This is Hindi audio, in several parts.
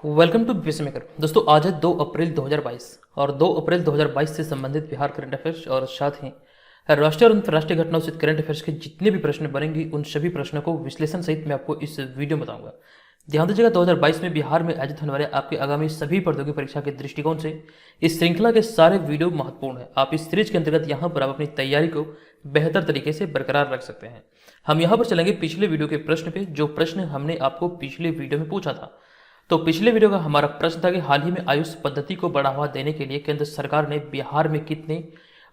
Welcome to BSc maker. दोस्तों आज है 2 अप्रैल 2022 और 2 अप्रैल 2022 से संबंधित बिहार करंट अफेयर्स और साथ ही राष्ट्रीय और अंतर्राष्ट्रीय घटनाओं से करंट अफेयर्स के जितने भी प्रश्न बनेंगे उन सभी प्रश्नों को विश्लेषण सहित मैं आपको इस वीडियो में बताऊंगा। ध्यान दीजिएगा, 2022 में बिहार में आयोजित होने वाले आपके आगामी सभी प्रतियोगी परीक्षा के दृष्टिकोण से इस श्रृंखला के सारे वीडियो महत्वपूर्ण है। आप इस सीरीज के अंतर्गत यहाँ पर आप अपनी तैयारी को बेहतर तरीके से बरकरार रख सकते हैं। हम यहाँ पर चलेंगे पिछले वीडियो के प्रश्न पे, जो प्रश्न हमने आपको पिछले वीडियो में पूछा था। तो पिछले वीडियो का हमारा प्रश्न था कि हाल ही में आयुष पद्धति को बढ़ावा देने के लिए केंद्र सरकार ने बिहार में कितने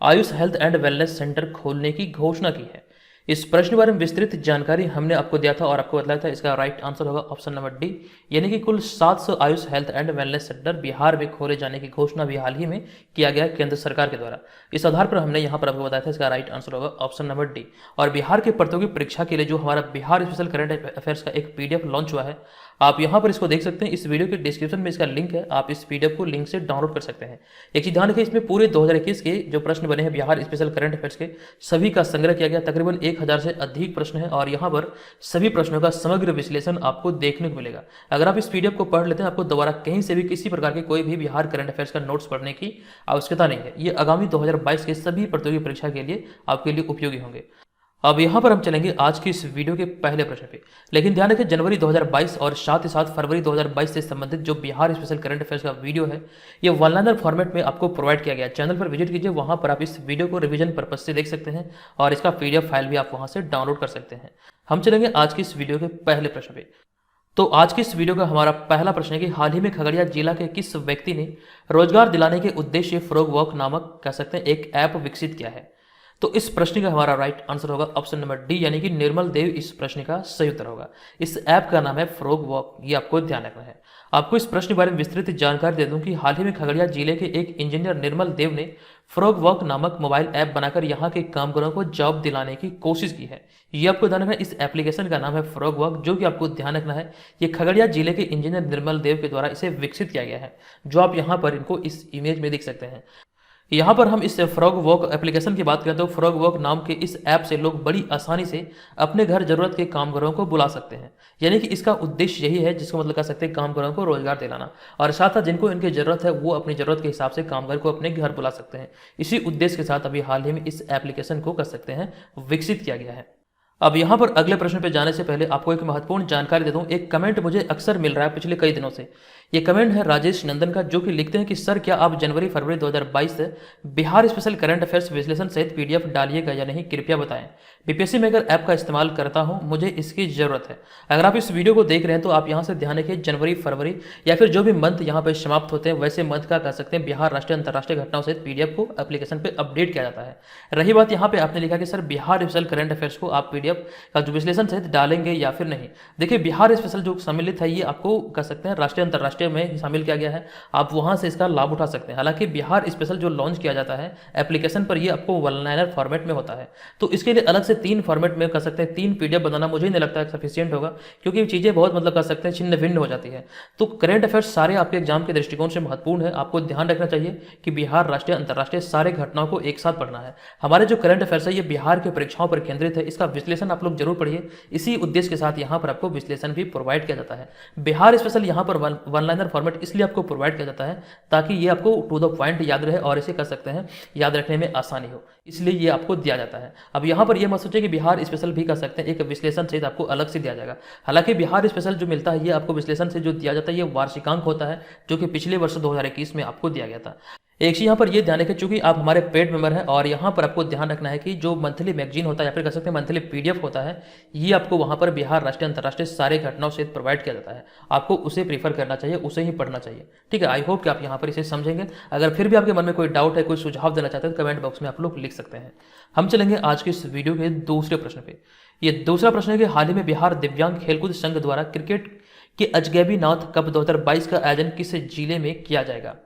Ayush health and wellness centre खोलने की घोषणा की है। इस प्रश्न के बारे में विस्तृत जानकारी हमने आपको दिया था और आपको बताया था इसका राइट आंसर होगा ऑप्शन नंबर डी, यानी कि कुल 700 Ayush health and wellness centre Bihar में खोले जाने की घोषणा भी हाल ही में किया गया केंद्र सरकार के द्वारा। इस आधार पर हमने यहाँ पर आपको बताया था इसका राइट आंसर होगा ऑप्शन नंबर डी। और बिहार के प्रतियोगी परीक्षा के लिए जो हमारा बिहार स्पेशल करंट अफेयर्स का एक पीडीएफ लॉन्च हुआ है, आप यहाँ पर इसको देख सकते हैं। इस वीडियो के डिस्क्रिप्शन में इसका लिंक है, आप इस पीडीएफ को लिंक से डाउनलोड कर सकते हैं। एक चीज ध्यान रखिए, इसमें पूरे 2021 के जो प्रश्न बने हैं बिहार स्पेशल करंट अफेयर्स के सभी का संग्रह किया गया। तकरीबन 1000 से अधिक प्रश्न है और यहाँ पर सभी प्रश्नों का समग्र विश्लेषण आपको देखने को मिलेगा। अगर आप इस पीडीएफ को पढ़ लेते हैं, आपको दोबारा कहीं से भी किसी प्रकार के कोई भी बिहार करंट अफेयर्स का नोट्स पढ़ने की आवश्यकता नहीं है। ये आगामी 2022 के सभी प्रतियोगी परीक्षा के लिए आपके लिए उपयोगी होंगे। अब यहाँ पर हम चलेंगे आज की इस वीडियो के पहले प्रश्न पे, लेकिन ध्यान रखें जनवरी 2022 और साथ ही साथ फरवरी 2022 से संबंधित जो बिहार स्पेशल करंट अफेयर्स का वीडियो है ये वन लाइनर फॉर्मेट में आपको प्रोवाइड किया गया। चैनल पर विजिट कीजिए, वहाँ पर आप इस वीडियो को रिवीजन पर्पज से देख सकते हैं और इसका पीडीएफ फाइल भी आप वहाँ से डाउनलोड कर सकते हैं। हम चलेंगे आज की इस वीडियो के पहले प्रश्न पे। तो आज की इस वीडियो का हमारा पहला प्रश्न है कि हाल ही में खगड़िया जिला के किस व्यक्ति ने रोजगार दिलाने के उद्देश्य फ्रॉग वॉक नामक कह सकते हैं एक ऐप विकसित किया है। तो इस प्रश्न का हमारा राइट आंसर होगा ऑप्शन नंबर डी, यानी कि निर्मल देव इस प्रश्न का सही उत्तर होगा। इस ऐप का नाम है फ्रॉग वॉक, ये आपको ध्यान रखना है। आपको इस प्रश्न के बारे में विस्तृत जानकारी दे दूं कि हाल ही में खगड़िया जिले के एक इंजीनियर निर्मल देव ने फ्रॉग वॉक नामक मोबाइल ऐप बनाकर यहाँ के कामगारों को जॉब दिलाने की कोशिश की है। ये आपको ध्यान रखना है, इस एप्लीकेशन का नाम है फ्रॉग वॉक, जो कि आपको ध्यान रखना है ये खगड़िया जिले के इंजीनियर निर्मल देव के द्वारा इसे विकसित किया गया है, जो आप यहाँ पर इनको इस इमेज में देख सकते हैं। यहाँ पर हम इस फ्रॉग वॉक एप्लीकेशन की बात करें तो फ्रॉग वॉक नाम के इस ऐप से लोग बड़ी आसानी से अपने घर जरूरत के कामगारों को बुला सकते हैं। यानी कि इसका उद्देश्य यही है, जिसको मतलब कह सकते हैं कामगारों को रोजगार दिलाना, और साथ साथ जिनको इनकी जरूरत है वो अपनी जरूरत के हिसाब से कामगार को अपने घर बुला सकते हैं। इसी उद्देश्य के साथ अभी हाल ही में इस एप्लीकेशन को कर सकते हैं विकसित किया गया है। अब यहाँ पर अगले प्रश्न पे जाने से पहले आपको एक महत्वपूर्ण जानकारी दे दूं। एक कमेंट मुझे अक्सर मिल रहा है पिछले कई दिनों से। ये कमेंट है राजेश नंदन का, जो कि लिखते हैं कि सर क्या आप जनवरी फरवरी 2022 से बिहार स्पेशल करंट अफेयर्स विश्लेषण सहित पीडीएफ डालिएगा या नहीं, कृपया बताएं। बीपीएससी मेकर ऐप का इस्तेमाल करता हूं, मुझे इसकी जरूरत है। अगर आप इस वीडियो को देख रहे हैं तो आप यहाँ से ध्यान रखिए, जनवरी फरवरी या फिर जो भी मंथ यहाँ पर समाप्त होते हैं वैसे मंथ का कह सकते हैं बिहार राष्ट्रीय अंतर्राष्ट्रीय घटनाओं सहित पीडीएफ को एप्लीकेशन पर अपडेट किया जाता है। रही बात यहाँ पे आपने लिखा कि sir Bihar special current affairs को आप पीडीएफ का जो विश्लेषण सहित डालेंगे या फिर नहीं। देखिए बिहार स्पेशल जो सम्मिलित है ये आपको कह सकते हैं राष्ट्रीय अंतर्राष्ट्रीय में शामिल किया गया है, आप वहां से इसका लाभ उठा सकते हैं। हालांकि बिहार स्पेशल जो लॉन्च किया जाता है एप्लीकेशन पर, ये आपको वन लाइनर फॉर्मेट में होता है, तो इसके लिए अलग से 3 फॉर्मेट में कर सकते हैं 3 पीडीएफ बनाना मुझे नहीं लगता है सफिशियंट होगा, क्योंकि चीजें बहुत मतलब कर सकते हैं छिन्न भिन्न हो जाती है। तो करंट अफेयर्स सारे आपके एग्जाम के दृष्टिकोण से महत्वपूर्ण है। आपको ध्यान रखना चाहिए कि बिहार राष्ट्रीय अंतर्राष्ट्रीय सारे घटनाओं को एक साथ पढ़ना है। हमारे जो करंट अफेयर्स है ये बिहार के परीक्षाओं पर केंद्रित है, इसका विश्लेषण आप लोग जरूर पढ़िए। इसी उद्देश्य के साथ यहाँ पर आपको विश्लेषण भी प्रोवाइड किया जाता है। बिहार स्पेशल यहाँ पर वन लाइनर फॉर्मेट इसलिए आपको प्रोवाइड किया जाता है ताकि ये आपको टू द पॉइंट याद रहे और इसे कर सकते हैं याद रखने में आसानी हो, इसलिए ये आपको दिया जाता है। अब यहाँ पर ये मत सोचिए कि बिहार स्पेशल भी कर सकते हैं, एक विश्लेषण सहित आपको अलग से दिया जाएगा। हालांकि बिहार स्पेशल जो मिलता है ये आपको विश्लेषण से जो दिया जाता है ये वार्षिकांक होता है, जो कि पिछले वर्ष 2021 में आपको दिया गया था। एक चीज यहाँ पर ये ध्यान रखें, चूंकि आप हमारे पेड मेंबर हैं और यहाँ पर आपको ध्यान रखना है कि जो मंथली मैगजीन होता है या फिर कह सकते हैं मंथली पीडीएफ होता है, ये आपको वहाँ पर बिहार राष्ट्रीय अंतर्राष्ट्रीय सारे घटनाओं से प्रोवाइड किया जाता है। आपको उसे प्रीफर करना चाहिए, उसे ही पढ़ना चाहिए, ठीक है। आई होप कि आप यहाँ पर इसे समझेंगे। अगर फिर भी आपके मन में कोई डाउट है, कोई सुझाव देना चाहते हैं तो कमेंट बॉक्स में आप लोग लिख सकते हैं। हम चलेंगे आज के इस वीडियो के दूसरे प्रश्न पे। ये दूसरा प्रश्न है कि हाल ही में बिहार दिव्यांग खेलकूद संघ द्वारा क्रिकेट के अजगैबी नाथ कप 2022 का आयोजन किस जिले में किया जाएगा।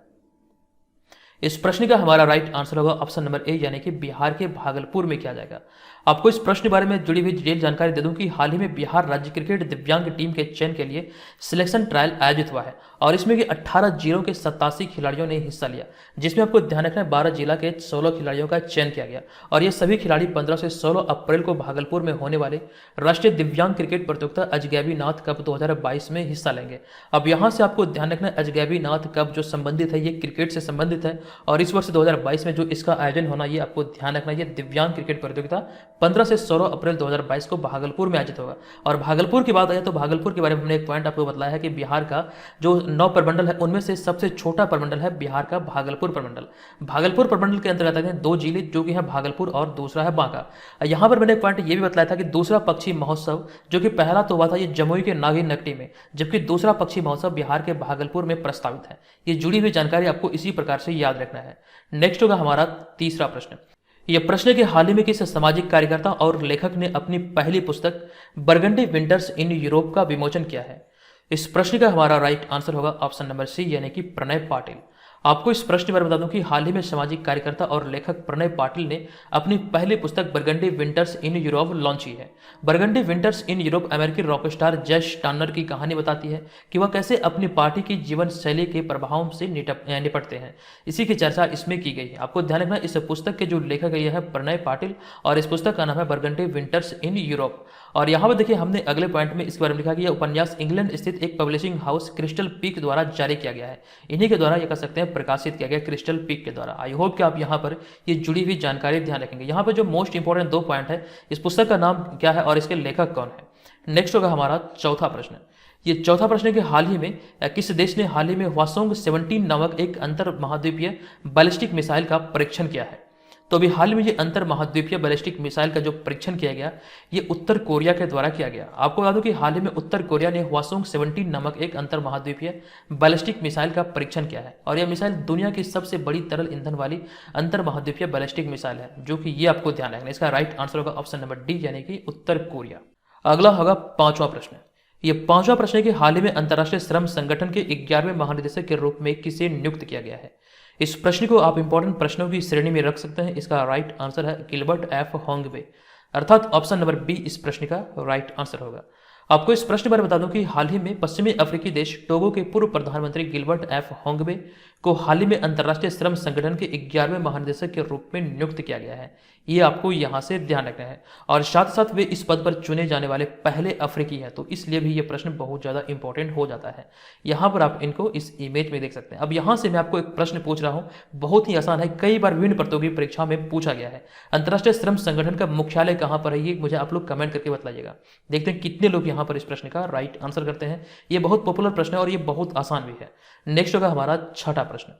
इस प्रश्न का हमारा राइट आंसर होगा ऑप्शन नंबर ए, यानी कि बिहार के भागलपुर में किया जाएगा। आपको इस प्रश्न के बारे में जुड़ी हुई डिटेल जानकारी दे दूं कि हाल ही में बिहार राज्य क्रिकेट दिव्यांग टीम के चयन के लिए सिलेक्शन ट्रायल आयोजित हुआ है और इसमें कि 18 जिलों के 87 खिलाड़ियों ने हिस्सा लिया, जिसमें आपको ध्यान रखना है 12 जिला के 16 खिलाड़ियों का चयन किया गया और ये सभी खिलाड़ी 15 से 16 अप्रैल को भागलपुर में होने वाले राष्ट्रीय दिव्यांग क्रिकेट प्रतियोगिता अजगैबी नाथ कप 2022 में हिस्सा लेंगे। अब यहाँ से आपको ध्यान रखना है अजगैबी नाथ कप जो संबंधित है ये क्रिकेट से संबंधित है और इस वर्ष 2022 में जो इसका आयोजन होना ये आपको ध्यान रखना है, ये दिव्यांग क्रिकेट प्रतियोगिता 15 से 16 अप्रैल 2022 को भागलपुर में आयोजित होगा। और भागलपुर की बात आए तो भागलपुर के बारे में हमने एक पॉइंट आपको बताया है कि बिहार का जो 9 प्रमंडल है उनमें से सबसे छोटा प्रमंडल है बिहार का भागलपुर प्रमंडल। भागलपुर प्रमंडल के अंतर्गत आते हैं 2 जिले जो कि है भागलपुर और दूसरा है बांका। यहाँ पर मैंने एक पॉइंट ये भी बताया था कि दूसरा पक्षी महोत्सव जो कि पहला तो हुआ था ये जमुई के नागिन नकटी में, जबकि दूसरा पक्षी महोत्सव बिहार के भागलपुर में प्रस्तावित है। ये जुड़ी हुई जानकारी आपको इसी प्रकार से याद रखना है। नेक्स्ट होगा हमारा तीसरा प्रश्न। यह प्रश्न के हाल ही में किस सामाजिक कार्यकर्ता और लेखक ने अपनी पहली पुस्तक बरगंडी विंटर्स इन यूरोप का विमोचन किया है? इस प्रश्न का हमारा राइट आंसर होगा ऑप्शन नंबर सी, यानी कि प्रणय पाटिल। आपको इस प्रश्न के बारे में बता दूं कि हाल ही में सामाजिक कार्यकर्ता और लेखक प्रणय पाटिल ने अपनी पहली पुस्तक burgundy winters in Europe launch की है। बरगंडी विंटर्स इन यूरोप अमेरिकी रॉकस्टार जैश टर्नर की कहानी बताती है कि वह कैसे अपनी पार्टी की जीवन शैली के प्रभावों से निपटते हैं। इसी की चर्चा इसमें की गई है। आपको ध्यान रखना इस पुस्तक के जो लेखक है प्रणय पाटिल और इस पुस्तक का नाम है बरगंडी विंटर्स इन यूरोप। और यहाँ पर देखिए हमने अगले पॉइंट में इसके बारे में लिखा कि यह उपन्यास इंग्लैंड स्थित एक पब्लिशिंग हाउस क्रिस्टल पीक द्वारा जारी किया गया है। इन्हीं के द्वारा यह कह सकते हैं प्रकाशित किया गया क्रिस्टल पीक के द्वारा। आई होप कि आप यहाँ पर ये जुड़ी हुई जानकारी ध्यान रखेंगे। यहाँ पर जो मोस्ट इंपॉर्टेंट 2 पॉइंट है, इस पुस्तक का नाम क्या है और इसके लेखक कौन है। नेक्स्ट होगा हमारा चौथा प्रश्न। ये चौथा प्रश्न है कि हाल ही में किस देश ने हाल ही में हवासोंग 17 नामक एक अंतर महाद्वीपीय बैलिस्टिक मिसाइल का परीक्षण किया है? तो अभी हाल में ये अंतर महाद्वीपीय बैलिस्टिक मिसाइल का जो परीक्षण किया गया ये उत्तर कोरिया के द्वारा किया गया। आपको बता दूं कि हाल ही में उत्तर कोरिया ने हवासोंग 17 नामक एक अंतर महाद्वीपीय बैलिस्टिक मिसाइल का परीक्षण किया है और यह मिसाइल दुनिया की सबसे बड़ी तरल ईंधन वाली अंतर महाद्वीपीय बैलिस्टिक मिसाइल है, जो कि ये आपको ध्यान रखना है। इसका राइट आंसर होगा ऑप्शन नंबर डी, यानी कि उत्तर कोरिया। अगला होगा 5वां प्रश्न। ये 5वां प्रश्न है कि हाल ही में अंतर्राष्ट्रीय श्रम संगठन के 11वें महानिदेशक के रूप में किसे नियुक्त किया गया है? इस प्रश्न को आप इंपॉर्टेंट प्रश्नों की श्रेणी में रख सकते हैं। इसका राइट आंसर है गिलबर्ट एफ होंगवे, अर्थात ऑप्शन नंबर बी इस प्रश्न का राइट आंसर होगा। आपको इस प्रश्न पर बता दूं कि हाल ही में पश्चिमी अफ्रीकी देश टोगो के पूर्व प्रधानमंत्री गिलबर्ट एफ होंगवे को हाल ही में अंतर्राष्ट्रीय श्रम संगठन के 11वें महानिदेशक के रूप में नियुक्त किया गया है। ये आपको यहाँ से ध्यान रखना है और साथ साथ वे इस पद पर चुने जाने वाले पहले अफ्रीकी हैं, तो इसलिए भी ये प्रश्न बहुत ज़्यादा इंपॉर्टेंट हो जाता है। यहाँ पर आप इनको इस इमेज में देख सकते हैं। अब यहाँ से मैं आपको एक प्रश्न पूछ रहा हूँ, बहुत ही आसान है, कई बार विभिन्न प्रतियोगी परीक्षा में पूछा गया है। अंतर्राष्ट्रीय श्रम संगठन का मुख्यालय कहाँ पर है ये मुझे आप लोग कमेंट करके बताइएगा। देखते हैं कितने लोग यहाँ पर इस प्रश्न का राइट आंसर करते हैं। ये बहुत पॉपुलर प्रश्न है और ये बहुत आसान भी है। नेक्स्ट होगा हमारा छठा प्रश्न।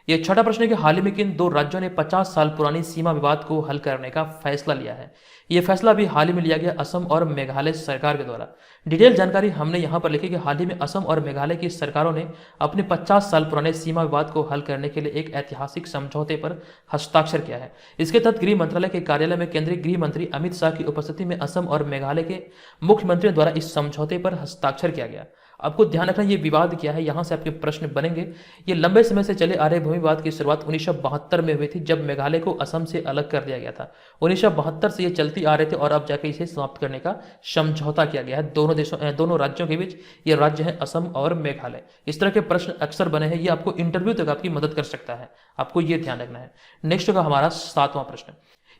ये छठा प्रश्न है कि हाल ही में किन 2 राज्यों ने 50 साल पुरानी सीमा विवाद को हल करने का फैसला लिया है? ये फैसला भी हाल ही में लिया गया असम और मेघालय सरकार के द्वारा। डिटेल जानकारी हमने यहाँ पर लिखी कि हाल ही में असम और मेघालय की सरकारों ने अपने 50 साल पुराने सीमा विवाद को हल करने के लिए एक ऐतिहासिक समझौते पर हस्ताक्षर किया है। इसके तहत गृह मंत्रालय के कार्यालय में केंद्रीय गृह मंत्री अमित शाह की उपस्थिति में असम और मेघालय के मुख्यमंत्रियों द्वारा इस समझौते पर हस्ताक्षर किया गया। आपको ध्यान रखना ये विवाद क्या है, यहाँ से आपके प्रश्न बनेंगे। ये लंबे समय से चले आ रहे भूमि विवाद की शुरुआत 1972 में हुई थी, जब मेघालय को असम से अलग कर दिया गया था। 1972 से ये चलती आ रहे थे और अब जाके इसे समाप्त करने का समझौता किया गया है दोनों राज्यों के बीच। ये राज्य है असम और मेघालय। इस तरह के प्रश्न अक्सर बने हैं, ये आपको इंटरव्यू तक आपकी मदद कर सकता है, आपको ये ध्यान रखना है। नेक्स्ट होगा हमारा 7वां प्रश्न।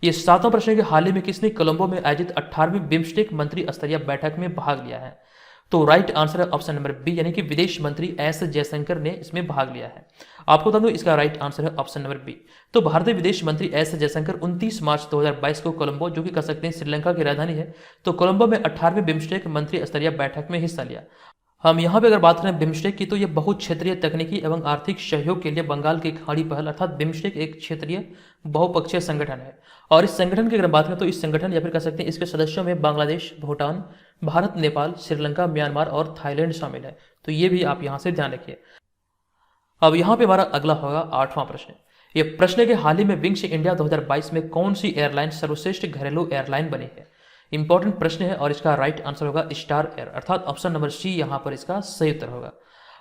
ये 7वां प्रश्न है कि हाल ही में किसने कोलंबो में आयोजित 18वीं बिम्स्टेक मंत्री स्तरीय बैठक में भाग लिया है? तो राइट आंसर है ऑप्शन नंबर बी, यानी कि विदेश मंत्री एस जयशंकर ने इसमें भाग लिया है। आपको बता दूं इसका राइट आंसर है ऑप्शन नंबर बी। तो भारतीय विदेश मंत्री एस जयशंकर 29 मार्च 2022 को कोलंबो, जो कि कह सकते हैं श्रीलंका की राजधानी है, तो कोलंबो में 18वीं बिम्स्टेक मंत्री स्तरीय बैठक में हिस्सा लिया। हम यहाँ पे अगर बात करें बिम्स्टेक की, तो ये बहुत क्षेत्रीय तकनीकी एवं आर्थिक सहयोग के लिए बंगाल की खाड़ी पहल अर्थात बिम्स्टेक एक क्षेत्रीय बहुपक्षीय संगठन है। और इस संगठन की अगर बात करें तो इस संगठन या फिर कह सकते हैं इसके सदस्यों में बांग्लादेश, भूटान, भारत, नेपाल, श्रीलंका, म्यांमार और थाईलैंड शामिल है। तो ये भी आप यहाँ से ध्यान रखिए। अब यहाँ पे हमारा अगला होगा 8वां प्रश्न। ये प्रश्न है कि हाल ही में विंग्स इंडिया 2022 में कौन सी एयरलाइन सर्वश्रेष्ठ घरेलू एयरलाइन बनी है? इंपॉर्टेंट प्रश्न है और इसका राइट आंसर होगा स्टार एयर, अर्थात ऑप्शन नंबर सी यहाँ पर इसका सही उत्तर होगा।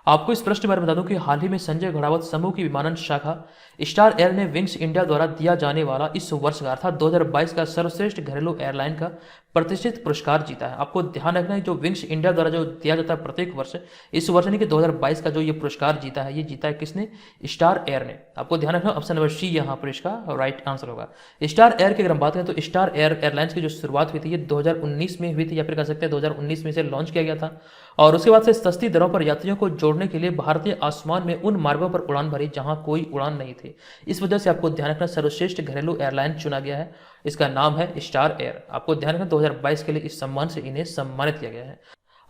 आपको इस प्रश्न के बारे में बता दूं कि हाल ही में संजय घोड़ावत समूह की विमानन शाखा स्टार एयर ने विंग्स इंडिया द्वारा दिया जाने वाला इस वर्ष का अर्थात 2022 का सर्वश्रेष्ठ घरेलू एयरलाइन का प्रतिष्ठित पुरस्कार जीता है। आपको ध्यान रखना है जो विंग्स इंडिया द्वारा जो दिया जाता है प्रत्येक वर्ष, इस वर्ष यानी कि 2022 का जो ये पुरस्कार जीता है, ये जीता है किसने? स्टार एयर ने। आपको ध्यान रखना ऑप्शन नंबर सी यहाँ पर इसका राइट आंसर होगा। स्टार एयर की अगर हम बात करें तो स्टार एयर एयरलाइंस की जो शुरुआत हुई थी ये 2019 में हुई थी, या फिर कह सकते हैं 2019 में इसे लॉन्च किया गया था। और उसके बाद से सस्ती दरों पर यात्रियों को जोड़ने के लिए भारतीय आसमान में उन मार्गों पर उड़ान भरी जहां कोई उड़ान नहीं थी। इस वजह से आपको ध्यान रखना सर्वश्रेष्ठ घरेलू एयरलाइन चुना गया है। इसका नाम है स्टार एयर। आपको ध्यान रखना 2022 के लिए इस सम्मान से इन्हें सम्मानित किया गया है।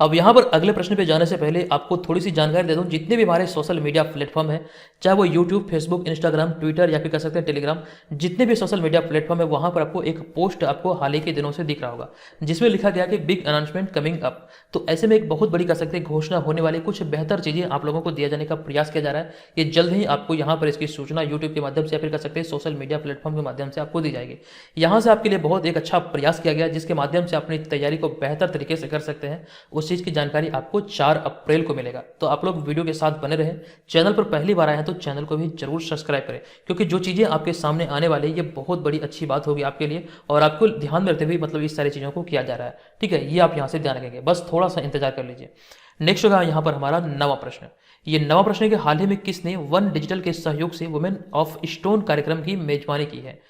अब यहाँ पर अगले प्रश्न पे जाने से पहले आपको थोड़ी सी जानकारी दे दूं, जितने भी हमारे सोशल मीडिया प्लेटफॉर्म है, चाहे वो यूट्यूब, फेसबुक, इंस्टाग्राम, ट्विटर या फिर कह सकते हैं टेलीग्राम, जितने भी सोशल मीडिया प्लेटफॉर्म है वहां पर आपको एक पोस्ट आपको हाल ही के दिनों से दिख रहा होगा जिसमें लिखा गया कि बिग अनाउंसमेंट कमिंग अप। तो ऐसे में एक बहुत बड़ी कह सकते हैं घोषणा होने वाली, कुछ बेहतर चीजें आप लोगों को दिया जाने का प्रयास किया जा रहा है। ये जल्द ही आपको यहाँ पर इसकी सूचना यूट्यूब के माध्यम से या फिर कह सकते हैं सोशल मीडिया प्लेटफॉर्म के माध्यम से आपको दी जाएगी। यहाँ से आपके लिए बहुत एक अच्छा प्रयास किया गया जिसके माध्यम से अपनी तैयारी को बेहतर तरीके से कर सकते हैं। उस चीज की जानकारी आपको 4 अप्रैल को मिलेगा। तो आप लोग वीडियो के साथ बने रहें। चैनल पर पहली बार आए हैं तो चैनल को भी जरूर सब्सक्राइब करें, क्योंकि जो चीजें आपके सामने आने वाली है ये बहुत बड़ी अच्छी बात होगी आपके लिए, और आपको ध्यान में रखते हुए मतलब इस सारी चीजों को किया जा रहा है। ठीक है, ये आप यहाँ से ध्यान रखेंगे, बस थोड़ा सा इंतजार कर लीजिए। नेक्स्ट होगा यहाँ पर हमारा नवा प्रश्न। ये नवा प्रश्न है कि हाल ही में किसने वन डिजिटल के सहयोग से वुमेन ऑफ स्टोन कार्यक्रम की मेजबानी की है?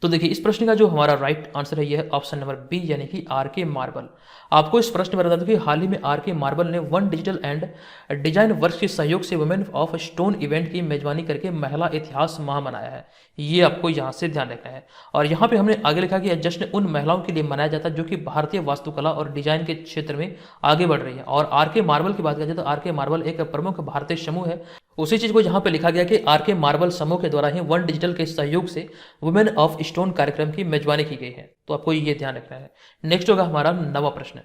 तो देखिए इस प्रश्न का जो हमारा राइट आंसर है यह है ऑप्शन नंबर बी, यानी कि आर के मार्बल। आपको इस प्रश्न में बता दूं कि हाल ही में आर के मार्बल ने one digital and design works के सहयोग से वुमेन ऑफ स्टोन इवेंट की मेजबानी करके महिला इतिहास माह मनाया है। ये आपको यहाँ से ध्यान रखना है। और यहाँ पे हमने आगे लिखा कि यह जश्न उन महिलाओं के लिए मनाया जाता है जो कि भारतीय वास्तुकला और डिजाइन के क्षेत्र में आगे बढ़ रही है। और आर के मार्बल की बात करें तो आर के मार्बल एक प्रमुख भारतीय समूह है। उसी चीज को यहाँ पे लिखा गया कि आर के मार्बल समूह के द्वारा ही वन डिजिटल के सहयोग से वुमेन ऑफ स्टोन कार्यक्रम की मेजबानी की गई है। तो आपको ये ध्यान रखना है। नेक्स्ट होगा हमारा नवा प्रश्न।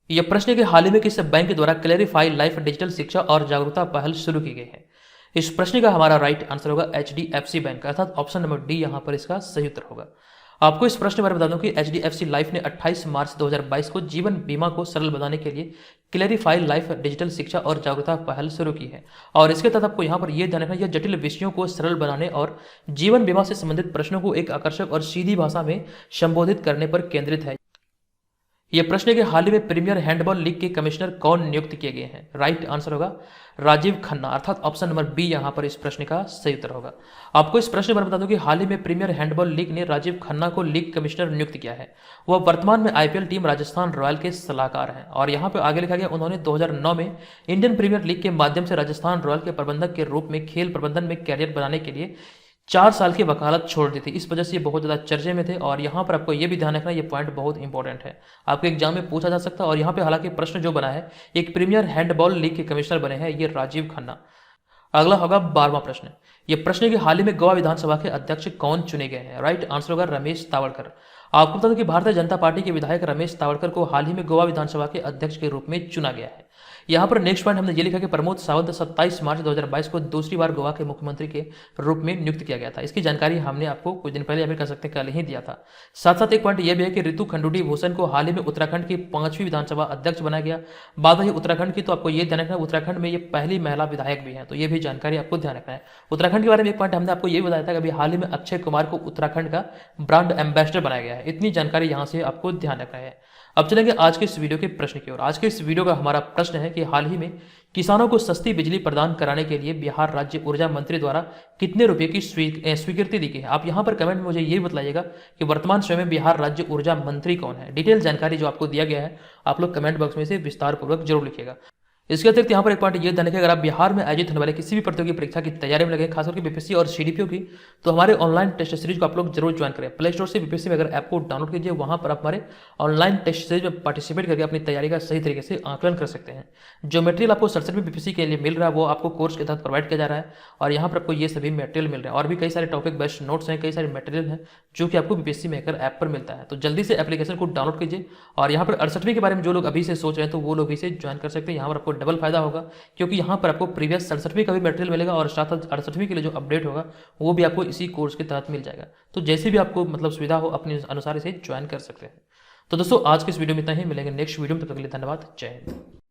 यह प्रश्न है कि हाल ही में किस बैंक द्वारा क्लैरिफाई लाइफ डिजिटल शिक्षा और जागरूकता पहल शुरू की गई है? इस प्रश्न का हमारा राइट आंसर होगा HDFC बैंक, अर्थात ऑप्शन नंबर डी यहाँ पर इसका सही उत्तर होगा। आपको इस प्रश्न के बारे में बता दूं कि HDFC लाइफ ने 28 मार्च 2022 को जीवन बीमा को सरल बनाने के लिए क्लैरिफाई लाइफ डिजिटल शिक्षा और जागरूकता पहल शुरू की है। और इसके तहत आपको यहाँ पर यह ध्यान रखना, यह जटिल विषयों को सरल बनाने और जीवन बीमा से संबंधित प्रश्नों को एक आकर्षक और सीधी भाषा में संबोधित करने पर केंद्रित है। यह प्रश्न है कि हाल ही में प्रीमियर हैंडबॉल लीग के कमिश्नर कौन नियुक्त किए गए हैं? राइट आंसर होगा राजीव खन्ना, अर्थात ऑप्शन नंबर बी यहाँ पर इस प्रश्न का सही उत्तर होगा। आपको इस प्रश्न पर बता दूं कि हाल ही में प्रीमियर हैंडबॉल लीग ने राजीव खन्ना को लीग कमिश्नर नियुक्त किया है। वह वर्तमान में IPL टीम राजस्थान रॉयल के सलाहकार हैं। और यहाँ पे आगे लिखा गया उन्होंने 2009 में इंडियन प्रीमियर लीग के माध्यम से राजस्थान रॉयल के प्रबंधक के रूप में खेल प्रबंधन में कैरियर बनाने के लिए 4 साल की वकालत छोड़ दी थी। इस वजह से ये बहुत ज़्यादा चर्चे में थे। और यहाँ पर आपको ये भी ध्यान रखना, ये पॉइंट बहुत इंपॉर्टेंट है, आपके एग्जाम में पूछा जा सकता है। और यहाँ पे हालांकि प्रश्न जो बना है, एक प्रीमियर हैंडबॉल लीग के कमिश्नर बने हैं ये राजीव खन्ना। अगला होगा 12वां प्रश्न। यह प्रश्न है कि हाल ही में गोवा विधानसभा के अध्यक्ष कौन चुने गए हैं? राइट आंसर होगा रमेश तावड़कर। आपको बता दूं कि भारतीय जनता पार्टी के विधायक रमेश तावड़कर को हाल ही में गोवा विधानसभा के अध्यक्ष के रूप में चुना गया है। यहाँ पर नेक्स्ट पॉइंट हमने ये लिखा कि प्रमोद सावंत 27 मार्च 2022 को दूसरी बार गोवा के मुख्यमंत्री के रूप में नियुक्त किया गया था। इसकी जानकारी हमने आपको कुछ दिन पहले या फिर कह सकते हैं कल ही दिया था। साथ साथ एक पॉइंट यह भी है कि ऋतु खंडूडी भूषण को हाल ही में उत्तराखंड की 5वीं विधानसभा अध्यक्ष बनाया गया। बात है उत्तराखंड की, तो आपको ये ध्यान रखना उत्तराखंड में ये पहली महिला विधायक भी है, तो ये भी जानकारी आपको ध्यान रखना है। उत्तराखंड के बारे में एक पॉइंट हमने आपको ये भी बताया था कि अभी हाल ही में अक्षय कुमार को उत्तराखंड का ब्रांड एम्बेसडर बनाया गया है। इतनी जानकारी यहाँ से आपको ध्यान रखना है। अब चलेंगे आज के इस वीडियो के प्रश्न की ओर। आज के इस वीडियो का हमारा प्रश्न है कि हाल ही में किसानों को सस्ती बिजली प्रदान कराने के लिए बिहार राज्य ऊर्जा मंत्री द्वारा कितने रुपए की स्वीकृति दी गई है? आप यहां पर कमेंट में मुझे ये बताइएगा कि वर्तमान समय में बिहार राज्य ऊर्जा मंत्री कौन है। डिटेल जानकारी जो आपको दिया गया है आप लोग कमेंट बॉक्स में से विस्तार पूर्वक जरूर लिखिएगा। इसके अतिरिक्त यहाँ पर एक पॉइंट ये ध्यान रखिए, अगर आप बिहार में आयोजित होने वाले किसी भी प्रतियोगी परीक्षा की तैयारी में लगे, खासकर के बीपीएससी और सीडीपीओ की, तो हमारे ऑनलाइन टेस्ट सीरीज को आप लोग जरूर ज्वाइन करें। प्ले स्टोर से बीपीएससी में अगर ऐप को डाउनलोड कीजिए, वहां पर आप हमारे ऑनलाइन टेस्ट सीरीज में पार्टिसिपेट करके अपनी तैयारी का सही तरीके से आकलन कर सकते हैं। जो मटेरियल आपको 67 बीपीएससी के लिए मिल रहा है वो आपको कोर्स के तहत प्रोवाइड किया जा रहा है, और यहाँ पर आपको ये सभी मटेरियल मिल रहे हैं। और भी कई सारे टॉपिक बेस्ड नोट्स हैं, कई सारे मटेरियल हैं जो कि आपको बीपीएससी मेकर ऐप पर मिलता है। तो जल्दी से एप्लीकेशन को डाउनलोड कीजिए। और यहाँ पर 68वीं के बारे में जो लोग अभी से सोच रहे हैं तो वो लोग इसे ज्वाइन कर सकते हैं। यहाँ पर आपको डबल फायदा होगा, क्योंकि यहाँ पर आपको प्रीवियस 67वीं का भी मटेरियल मिलेगा और साथ साथ 68वीं के लिए जो अपडेट होगा वो भी आपको इसी कोर्स के तहत मिल जाएगा। तो जैसे भी आपको मतलब सुविधा हो अपने अनुसार इसे ज्वाइन कर सकते हैं। तो दोस्तों आज के इस वीडियो में इतना ही, मिलेंगे नेक्स्ट वीडियो में, तब तक के लिए धन्यवाद, जय हिंद।